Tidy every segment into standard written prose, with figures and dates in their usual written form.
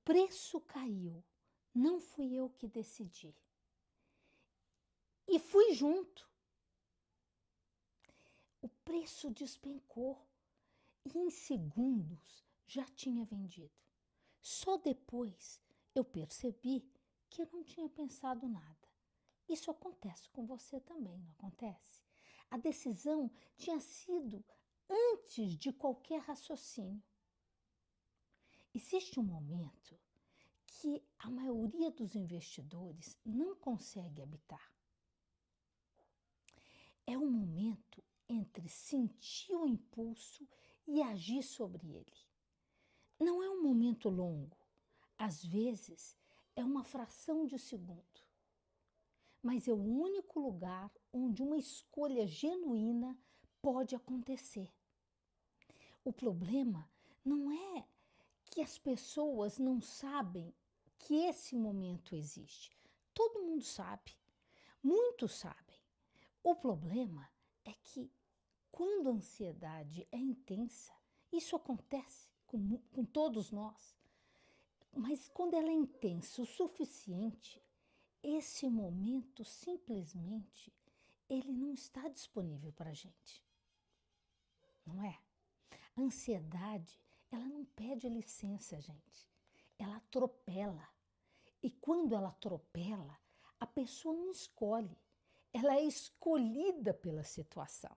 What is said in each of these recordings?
preço caiu, não fui eu que decidi. E fui junto. O preço despencou e em segundos já tinha vendido. Só depois eu percebi que eu não tinha pensado nada. Isso acontece com você também, não acontece? A decisão tinha sido antes de qualquer raciocínio. Existe um momento que a maioria dos investidores não consegue habitar. É um momento entre sentir o impulso e agir sobre ele. Não é um momento longo, às vezes é uma fração de segundo, mas é o único lugar onde uma escolha genuína pode acontecer. O problema não é que as pessoas não sabem que esse momento existe. Todo mundo sabe, muitos sabem. O problema é que quando a ansiedade é intensa, isso acontece com todos nós, mas quando ela é intensa o suficiente, esse momento simplesmente ele não está disponível para a gente, não é? A ansiedade, ela não pede licença, gente. Ela atropela. E quando ela atropela, a pessoa não escolhe. Ela é escolhida pela situação,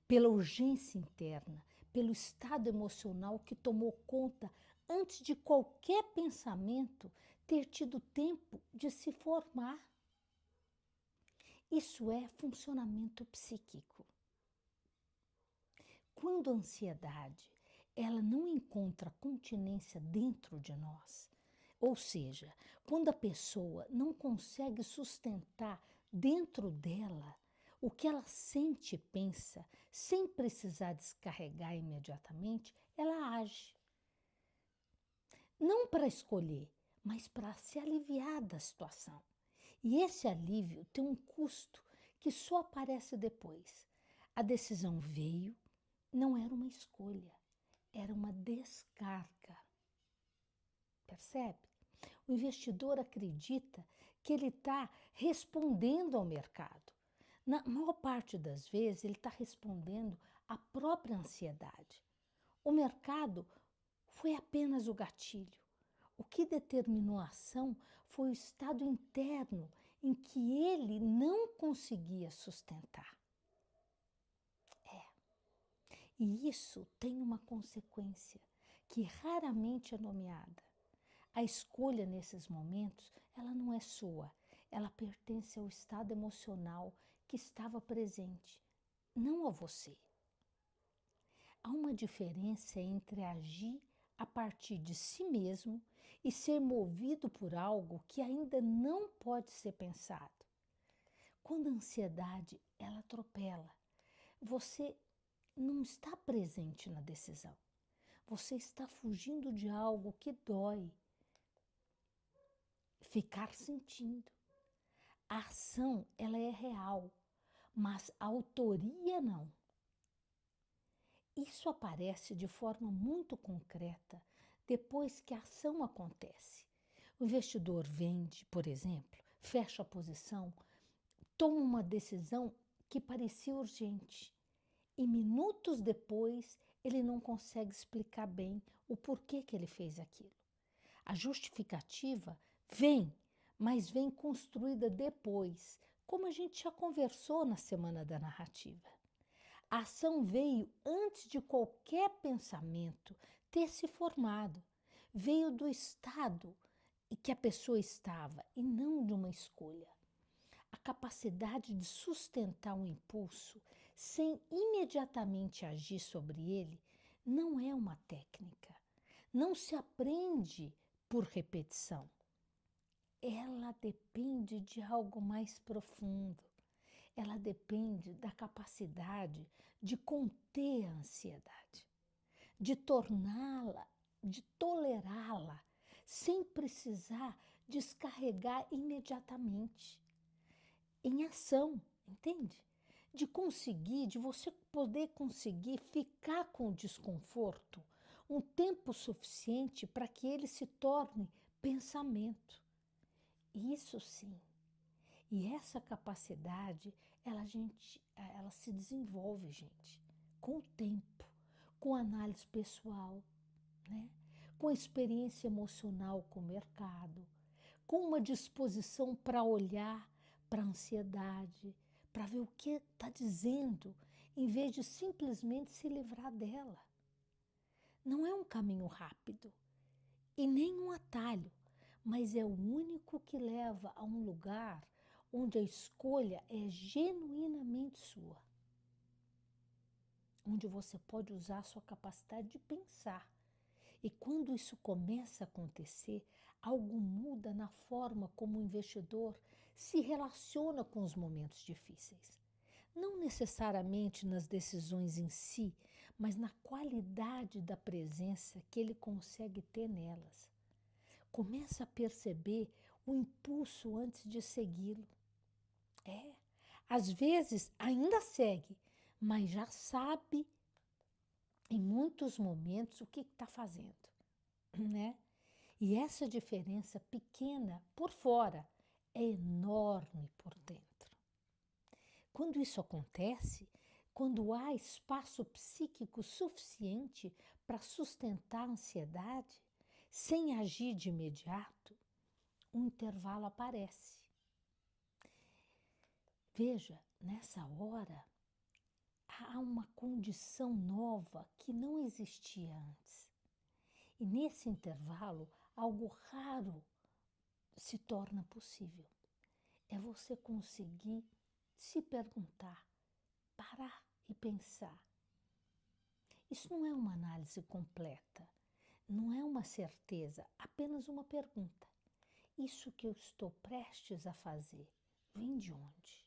pela urgência interna, pelo estado emocional que tomou conta antes de qualquer pensamento ter tido tempo de se formar. Isso é funcionamento psíquico. Quando a ansiedade ela não encontra continência dentro de nós, ou seja, quando a pessoa não consegue sustentar dentro dela o que ela sente e pensa, sem precisar descarregar imediatamente, ela age. Não para escolher, mas para se aliviar da situação. E esse alívio tem um custo que só aparece depois. A decisão veio, não era uma escolha, era uma descarga. Percebe? O investidor acredita que ele está respondendo ao mercado. Na maior parte das vezes, ele está respondendo à própria ansiedade. O mercado foi apenas o gatilho. O que determinou a ação foi o estado interno em que ele não conseguia sustentar. E isso tem uma consequência que raramente é nomeada. A escolha nesses momentos, ela não é sua, ela pertence ao estado emocional que estava presente, não a você. Há uma diferença entre agir a partir de si mesmo e ser movido por algo que ainda não pode ser pensado. Quando a ansiedade, ela atropela, você não está presente na decisão. Você está fugindo de algo que dói. Ficar sentindo. A ação, ela é real, mas a autoria não. Isso aparece de forma muito concreta depois que a ação acontece. O investidor vende, por exemplo, fecha a posição, toma uma decisão que parecia urgente e minutos depois ele não consegue explicar bem o porquê que ele fez aquilo. A justificativa vem, mas vem construída depois, como a gente já conversou na semana da narrativa. A ação veio antes de qualquer pensamento ter se formado. Veio do estado em que a pessoa estava e não de uma escolha. A capacidade de sustentar um impulso sem imediatamente agir sobre ele não é uma técnica. Não se aprende por repetição. Ela depende de algo mais profundo. Ela depende da capacidade de conter a ansiedade, de torná-la, de tolerá-la, sem precisar descarregar imediatamente. Em ação, entende? De você poder conseguir ficar com o desconforto um tempo suficiente para que ele se torne pensamento. Isso sim. E essa capacidade, ela se desenvolve, gente, com o tempo, com análise pessoal, né? Com experiência emocional com o mercado, com uma disposição para olhar para a ansiedade, para ver o que está dizendo, em vez de simplesmente se livrar dela. Não é um caminho rápido e nem um atalho, mas é o único que leva a um lugar onde a escolha é genuinamente sua. Onde você pode usar a sua capacidade de pensar. E quando isso começa a acontecer, algo muda na forma como o investidor se relaciona com os momentos difíceis. Não necessariamente nas decisões em si, mas na qualidade da presença que ele consegue ter nelas. Começa a perceber o impulso antes de segui-lo. Às vezes ainda segue, mas já sabe em muitos momentos o que está fazendo, né? E essa diferença pequena por fora é enorme por dentro. Quando isso acontece, quando há espaço psíquico suficiente para sustentar a ansiedade, sem agir de imediato, um intervalo aparece. Veja, nessa hora, há uma condição nova que não existia antes. E nesse intervalo, algo raro se torna possível. É você conseguir se perguntar, parar e pensar. Isso não é uma análise completa, não é uma certeza, apenas uma pergunta. Isso que eu estou prestes a fazer, vem de onde?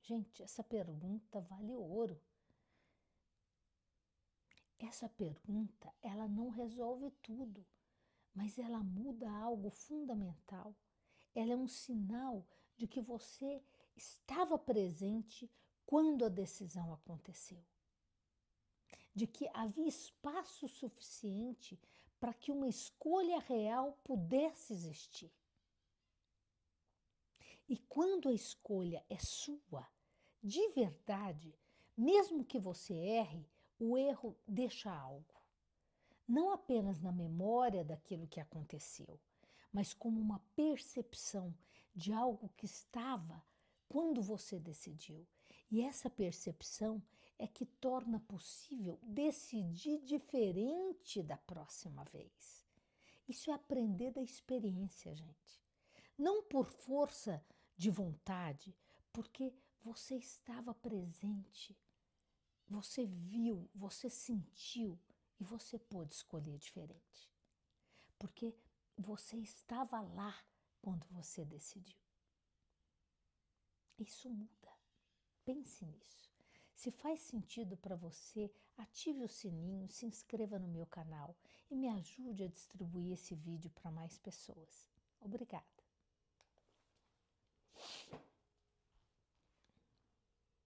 Gente, essa pergunta vale ouro. Essa pergunta, ela não resolve tudo, mas ela muda algo fundamental. Ela é um sinal de que você estava presente quando a decisão aconteceu. De que havia espaço suficiente para que uma escolha real pudesse existir. E quando a escolha é sua, de verdade, mesmo que você erre, o erro deixa algo. Não apenas na memória daquilo que aconteceu, mas como uma percepção de algo que estava quando você decidiu. E essa percepção é que torna possível decidir diferente da próxima vez. Isso é aprender da experiência, gente. Não por força de vontade, porque você estava presente, você viu, você sentiu e você pôde escolher diferente. Porque você estava lá quando você decidiu. Isso muda. Pense nisso. Se faz sentido para você, ative o sininho, se inscreva no meu canal e me ajude a distribuir esse vídeo para mais pessoas. Obrigada.